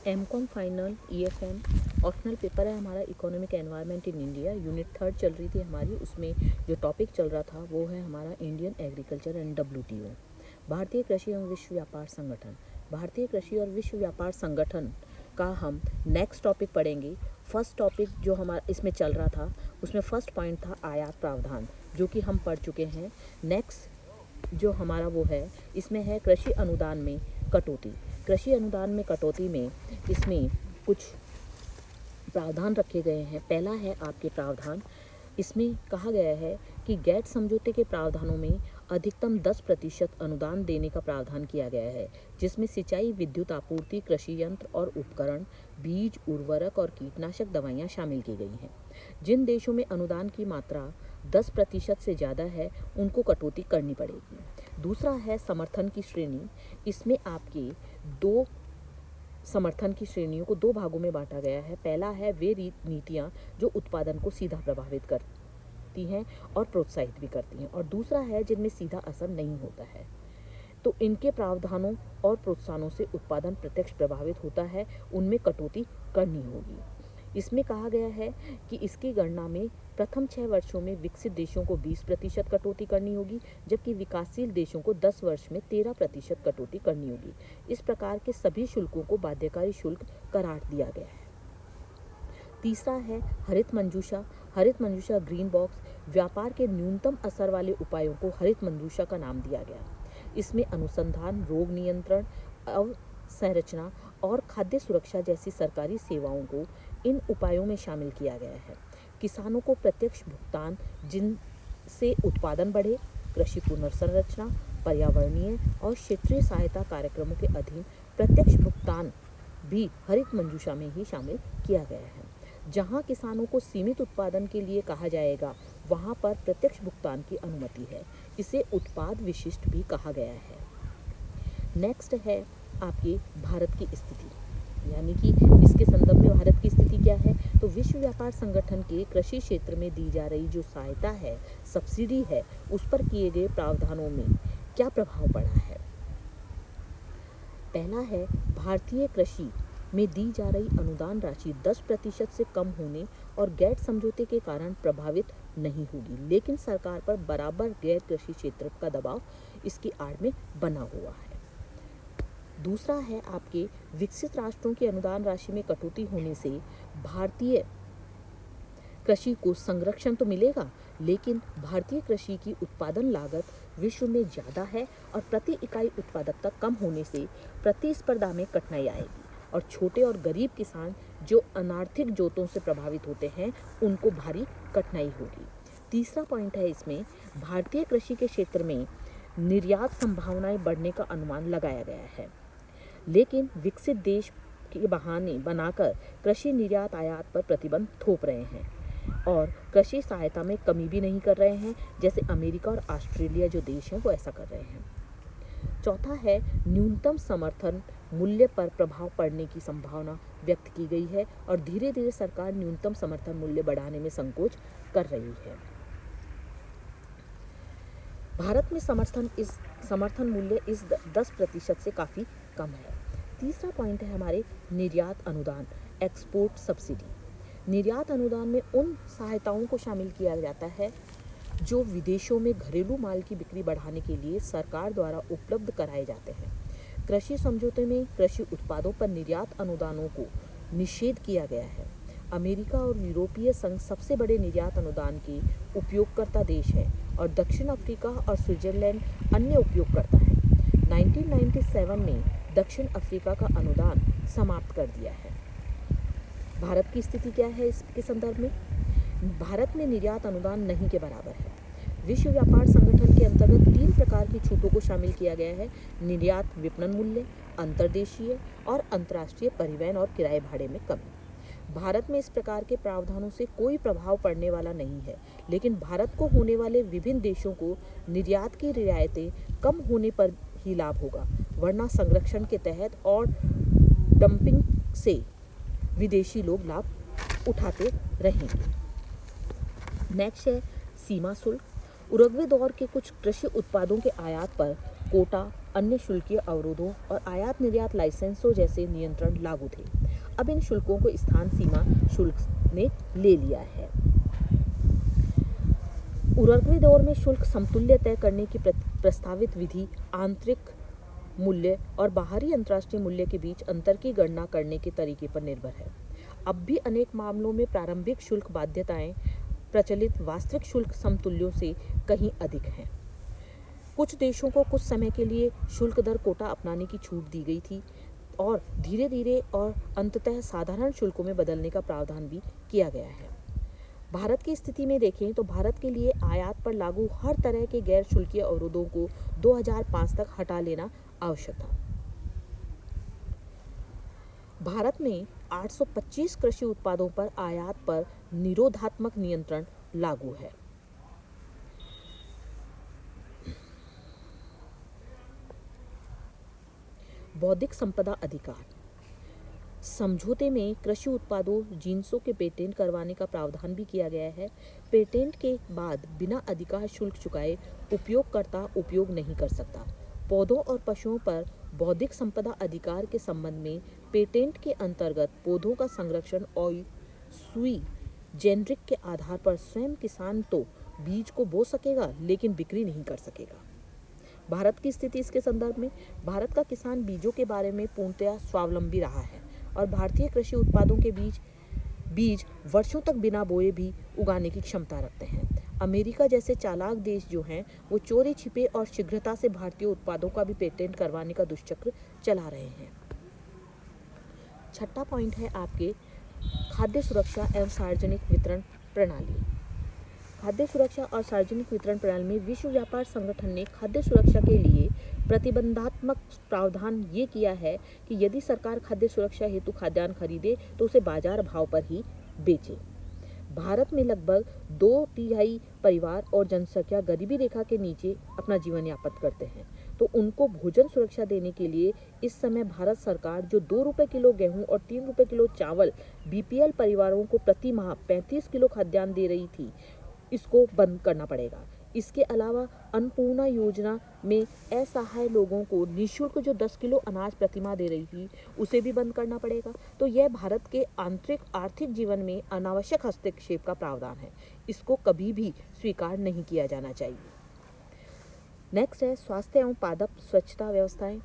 MCom final EFM optional paper है हमारा economic environment in India, unit 3 चल रही थी हमारी। उसमें जो टॉपिक चल रहा था वो है हमारा इंडियन एग्रीकल्चर एंड डब्ल्यूटीओ, भारतीय कृषि एवं विश्व व्यापार संगठन। भारतीय कृषि और विश्व व्यापार संगठन का हम नेक्स्ट टॉपिक पढ़ेंगे। फर्स्ट टॉपिक जो हमारा इसमें चल रहा था उसमें फर्स्ट पॉइंट था आयात प्रावधान, जो कि हम पढ़ चुके हैं। नेक्स्ट जो हमारा वो है इसमें है कृषि अनुदान में कटौती। कृषि अनुदान में कटौती में इसमें कुछ प्रावधान रखे गए हैं। पहला है आपके प्रावधान, इसमें कहा गया है कि गैट समझौते के प्रावधानों में अधिकतम 10% अनुदान देने का प्रावधान किया गया है, जिसमें सिंचाई, विद्युत आपूर्ति, कृषि यंत्र और उपकरण, बीज, उर्वरक और कीटनाशक दवाइयाँ शामिल की गई हैं। जिन देशों में अनुदान की मात्रा 10% से ज़्यादा है उनको कटौती करनी पड़ेगी। दूसरा है समर्थन की श्रेणी। इसमें आपके दो समर्थन की श्रेणियों को दो भागों में बांटा गया है। पहला है वे नीतियाँ जो उत्पादन को सीधा प्रभावित करती हैं और प्रोत्साहित भी करती हैं, और दूसरा है जिनमें सीधा असर नहीं होता है। तो इनके प्रावधानों और प्रोत्साहनों से उत्पादन प्रत्यक्ष प्रभावित होता है, उनमें कटौती करनी होगी। इसमें कहा गया है कि इसकी गणना में प्रथम 6 वर्षों में विकसित देशों को 20% कटौती करनी होगी, जबकि विकासशील देशों को 10 वर्ष में 13% कटौती करनी होगी। इस प्रकार के सभी शुल्कों को बाध्यकारी शुल्क करार दिया गया है। तीसरा है हरित मंजूषा। हरित मंजूषा ग्रीन बॉक्स, व्यापार के न्यूनतम असर वाले उपायों को हरित मंजूषा का नाम दिया गया। इसमें अनुसंधान, रोग नियंत्रण, अवसंरचना और खाद्य सुरक्षा जैसी सरकारी सेवाओं को इन उपायों में शामिल किया गया है। किसानों को प्रत्यक्ष भुगतान जिनसे उत्पादन बढ़े, कृषि पुनर्संरचना, पर्यावरणीय और क्षेत्रीय सहायता कार्यक्रमों के अधीन प्रत्यक्ष भुगतान भी हरित मंजूषा में ही शामिल किया गया है। जहां किसानों को सीमित उत्पादन के लिए कहा जाएगा वहां पर प्रत्यक्ष भुगतान की अनुमति है। इसे उत्पाद विशिष्ट भी कहा गया है। नेक्स्ट है आपके भारत की स्थिति, यानी कि इसके संदर्भ में भारत की स्थिति क्या है। तो विश्व व्यापार संगठन के कृषि क्षेत्र में दी जा रही जो सहायता है, सब्सिडी है, उस पर किए गए प्रावधानों में क्या प्रभाव पड़ा है। पहला है भारतीय कृषि में दी जा रही अनुदान राशि 10% से कम होने और गैट समझौते के कारण प्रभावित नहीं होगी, लेकिन सरकार पर बराबर गैर कृषि क्षेत्र का दबाव इसकी आड़ में बना हुआ है। दूसरा है आपके विकसित राष्ट्रों की अनुदान राशि में कटौती होने से भारतीय कृषि को संरक्षण तो मिलेगा, लेकिन भारतीय कृषि की उत्पादन लागत विश्व में ज़्यादा है और प्रति इकाई उत्पादकता कम होने से प्रतिस्पर्धा में कठिनाई आएगी, और छोटे और गरीब किसान जो अनार्थिक जोतों से प्रभावित होते हैं उनको भारी कठिनाई होगी। तीसरा पॉइंट है इसमें भारतीय कृषि के क्षेत्र में निर्यात संभावनाएं बढ़ने का अनुमान लगाया गया है, लेकिन विकसित देश के बहाने बनाकर कृषि निर्यात आयात पर प्रतिबंध थोप रहे हैं और कृषि सहायता में कमी भी नहीं कर रहे हैं, जैसे अमेरिका और ऑस्ट्रेलिया जो देश हैं वो ऐसा कर रहे हैं। चौथा है न्यूनतम समर्थन मूल्य पर प्रभाव पड़ने की संभावना व्यक्त की गई है और धीरे धीरे सरकार न्यूनतम समर्थन मूल्य बढ़ाने में संकोच कर रही है। भारत में समर्थन मूल्य इस 10% से काफ़ी कम है। तीसरा पॉइंट है हमारे निर्यात अनुदान, एक्सपोर्ट सब्सिडी। निर्यात अनुदान में उन सहायताओं को शामिल किया जाता है जो विदेशों में घरेलू माल की बिक्री बढ़ाने के लिए सरकार द्वारा उपलब्ध कराए जाते हैं। कृषि समझौते में कृषि उत्पादों पर निर्यात अनुदानों को निषेध किया गया है। अमेरिका और यूरोपीय संघ सबसे बड़े निर्यात अनुदान के उपयोगकर्ता देश है और दक्षिण अफ्रीका और स्विट्जरलैंड अन्य उपयोगकर्ता है। 1997 में दक्षिण अफ्रीका का अनुदान समाप्त कर दिया है। भारत की स्थिति क्या है इसके संदर्भ में। भारत में निर्यात अनुदान नहीं के बराबर है। विश्व व्यापार संगठन के अंतर्गत 3 प्रकार की छूटों को शामिल किया गया है: निर्यात विपणन मूल्य, अंतर्देशीय और अंतर्राष्ट्रीय परिवहन और किराए भाड़े में कमी। भारत में इस प्रकार के प्रावधानों से कोई प्रभाव पड़ने वाला नहीं है, लेकिन भारत को होने वाले विभिन्न देशों को निर्यात की रियायतें कम होने पर ही लाभ होगा, वरना संरक्षण के तहत और डंपिंग से विदेशी लोग लाभ उठाते रहेंगे। नेक्स्ट है सीमा शुल्क। उरुग्वे दौर के कुछ कृषि उत्पादों के आयात पर कोटा अन्य शुल्कीय अवरोधों और आयात निर्यात लाइसेंसों जैसे नियंत्रण लागू थे। अब इन शुल्कों को स्थान सीमा शुल्क ने ले लिया है। उर्वरक दौर में शुल्क समतुल्य तय करने की प्रस्तावित विधि आंतरिक मूल्य और बाहरी अंतर्राष्ट्रीय मूल्य के बीच अंतर की गणना करने के तरीके पर निर्भर है। अब भी अनेक मामलों में प्रारंभिक शुल्क बाध्यताएं प्रचलित वास्तविक शुल्क समतुल्यों से कहीं अधिक हैं। कुछ देशों को कुछ समय के लिए शुल्क दर कोटा अपनाने की छूट दी गई थी और धीरे धीरे और अंततः साधारण शुल्कों में बदलने का प्रावधान भी किया गया है। भारत की स्थिति में देखें तो भारत के लिए आयात पर लागू हर तरह के गैर शुल्कीय अवरोधों को 2005 तक हटा लेना आवश्यक था। भारत में 825 कृषि उत्पादों पर आयात पर निरोधात्मक नियंत्रण लागू है। बौद्धिक संपदा अधिकार समझौते में कृषि उत्पादों जिन्सों के पेटेंट करवाने का प्रावधान भी किया गया है। पेटेंट के बाद बिना अधिकार शुल्क चुकाए उपयोगकर्ता उपयोग नहीं कर सकता। पौधों और पशुओं पर बौद्धिक संपदा अधिकार के संबंध में पेटेंट के अंतर्गत पौधों का संरक्षण और सुई जेनरिक के आधार पर स्वयं किसान तो बीज को बो सकेगा लेकिन बिक्री नहीं कर सकेगा। भारत की स्थिति इसके संदर्भ में भारत का किसान बीजों के बारे में पूर्णतया स्वावलंबी रहा है और भारतीय कृषि उत्पादों के बीज वर्षों तक बिना बोए भी उगाने की क्षमता रखते हैं। अमेरिका जैसे चालाक देश जो हैं वो चोरी छिपे और शीघ्रता से भारतीय उत्पादों का भी पेटेंट करवाने का दुष्चक्र चला रहे हैं। छठा पॉइंट है आपके खाद्य सुरक्षा एवं सार्वजनिक वितरण प्रणाली। खाद्य सुरक्षा और सार्वजनिक वितरण प्रणाली में विश्व व्यापार संगठन ने खाद्य सुरक्षा के लिए प्रतिबंधात्मक प्रावधान ये किया है कि यदि सरकार खाद्य सुरक्षा हेतु खाद्यान्न खरीदे तो उसे बाजार भाव पर ही बेचे। भारत में लगभग 2/3 परिवार और जनसंख्या गरीबी रेखा के नीचे अपना जीवन यापन करते हैं, तो उनको भोजन सुरक्षा देने के लिए इस समय भारत सरकार जो 2 रुपये किलो गेहूं और 3 रुपये किलो चावल बीपीएल परिवारों को प्रति माह 35 किलो खाद्यान्न दे रही थी, इसको बंद करना पड़ेगा। इसके अलावा अन्नपूर्णा योजना में असहाय लोगों को निःशुल्क जो 10 किलो अनाज प्रतिमाह दे रही थी उसे भी बंद करना पड़ेगा। तो यह भारत के आंतरिक आर्थिक जीवन में अनावश्यक हस्तक्षेप का प्रावधान है, इसको कभी भी स्वीकार नहीं किया जाना चाहिए। नेक्स्ट है स्वास्थ्य एवं पादप स्वच्छता व्यवस्थाएं।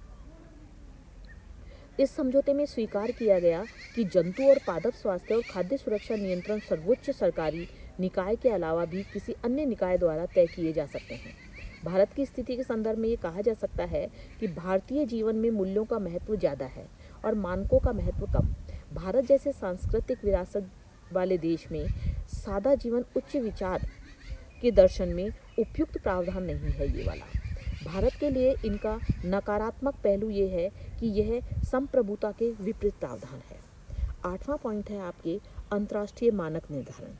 इस समझौते में स्वीकार किया गया कि जंतु और पादप स्वास्थ्य और खाद्य सुरक्षा नियंत्रण सर्वोच्च सरकारी निकाय के अलावा भी किसी अन्य निकाय द्वारा तय किए जा सकते हैं। भारत की स्थिति के संदर्भ में ये कहा जा सकता है कि भारतीय जीवन में मूल्यों का महत्व ज़्यादा है और मानकों का महत्व कम। भारत जैसे सांस्कृतिक विरासत वाले देश में सादा जीवन उच्च विचार के दर्शन में उपयुक्त प्रावधान नहीं है ये वाला। भारत के लिए इनका नकारात्मक पहलू ये है कि यह संप्रभुता के विपरीत प्रावधान है। 8वां पॉइंट है आपके अंतर्राष्ट्रीय मानक निर्धारण।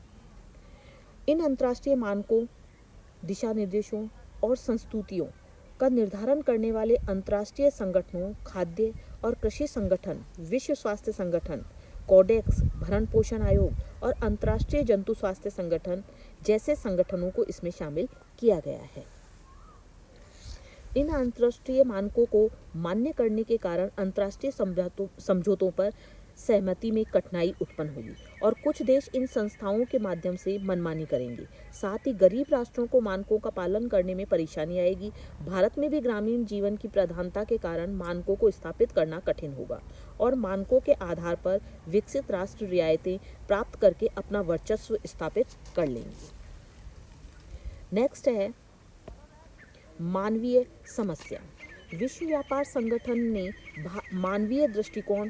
इन अंतर्राष्ट्रीय मानकों, दिशा निर्देशों और संस्तुतियों का निर्धारण करने वाले अंतर्राष्ट्रीय संगठनों, खाद्य और कृषि संगठन, विश्व स्वास्थ्य संगठन, कोडेक्स, भरण पोषण आयोग और अंतर्राष्ट्रीय जंतु स्वास्थ्य संगठन जैसे संगठनों को इसमें शामिल किया गया है। इन अंतर्राष्ट्रीय मानकों को मान्य करने के कारण अंतर्राष्ट्रीय समझौतों पर सहमति में कठिनाई उत्पन्न होगी और कुछ देश इन संस्थाओं के माध्यम से मनमानी करेंगे। साथ ही गरीब राष्ट्रों को मानकों का पालन करने में परेशानी आएगी। भारत में भी ग्रामीण जीवन की प्रधानता के कारण मानकों को स्थापित करना कठिन होगा और मानकों के आधार पर विकसित राष्ट्र रियायतें प्राप्त करके अपना वर्चस्व स्थापित कर लेंगे। नेक्स्ट है मानवीय समस्या। विश्व व्यापार संगठन ने मानवीय दृष्टिकोण,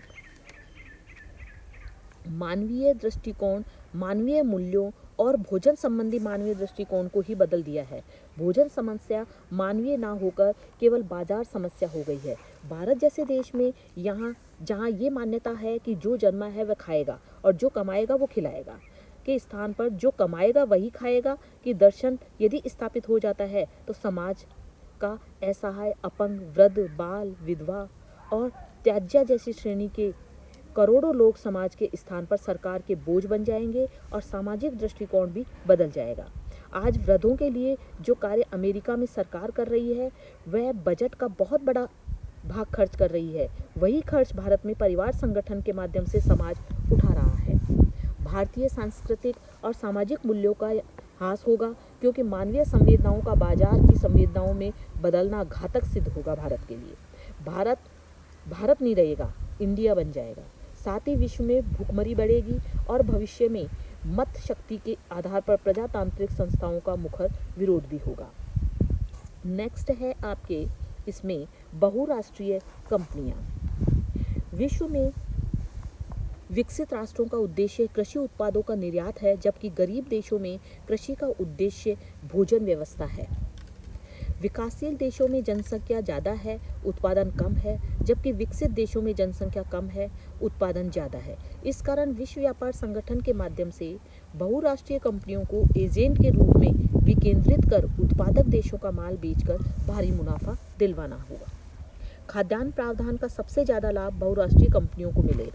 मानवीय मूल्यों और भोजन संबंधी मानवीय दृष्टिकोण को ही बदल दिया है। भोजन समस्या मानवीय ना होकर केवल बाजार समस्या हो गई है। भारत जैसे देश में जहाँ ये मान्यता है कि जो जन्मा है वह खाएगा और जो कमाएगा वो खिलाएगा के स्थान पर जो कमाएगा वही खाएगा कि दर्शन यदि स्थापित हो जाता है तो समाज का असहाय, अपंग, वृद्ध, बाल, विधवा और त्याज्य जैसी श्रेणी के करोड़ों लोग समाज के स्थान पर सरकार के बोझ बन जाएंगे और सामाजिक दृष्टिकोण भी बदल जाएगा। आज वृद्धों के लिए जो कार्य अमेरिका में सरकार कर रही है, वह बजट का बहुत बड़ा भाग खर्च कर रही है। वही खर्च भारत में परिवार संगठन के माध्यम से समाज उठा रहा है। भारतीय सांस्कृतिक और सामाजिक मूल्यों का ह्रास होगा, क्योंकि मानवीय संवेदनाओं का बाजार की संवेदनाओं में बदलना घातक सिद्ध होगा भारत के लिए। भारत नहीं रहेगा, इंडिया बन जाएगा। साथ ही विश्व में भूखमरी बढ़ेगी और भविष्य में मत शक्ति के आधार पर प्रजातांत्रिक संस्थाओं का मुखर विरोध भी होगा। नेक्स्ट है आपके इसमें बहुराष्ट्रीय कंपनियां। विश्व में विकसित राष्ट्रों का उद्देश्य कृषि उत्पादों का निर्यात है, जबकि गरीब देशों में कृषि का उद्देश्य भोजन व्यवस्था है। विकासशील देशों में जनसंख्या ज़्यादा है, उत्पादन कम है, जबकि विकसित देशों में जनसंख्या कम है, उत्पादन ज़्यादा है। इस कारण विश्व व्यापार संगठन के माध्यम से बहुराष्ट्रीय कंपनियों को एजेंट के रूप में विकेंद्रित कर उत्पादक देशों का माल बेचकर भारी मुनाफा दिलवाना होगा। खाद्यान्न प्रावधान का सबसे ज़्यादा लाभ बहुराष्ट्रीय कंपनियों को मिलेगा।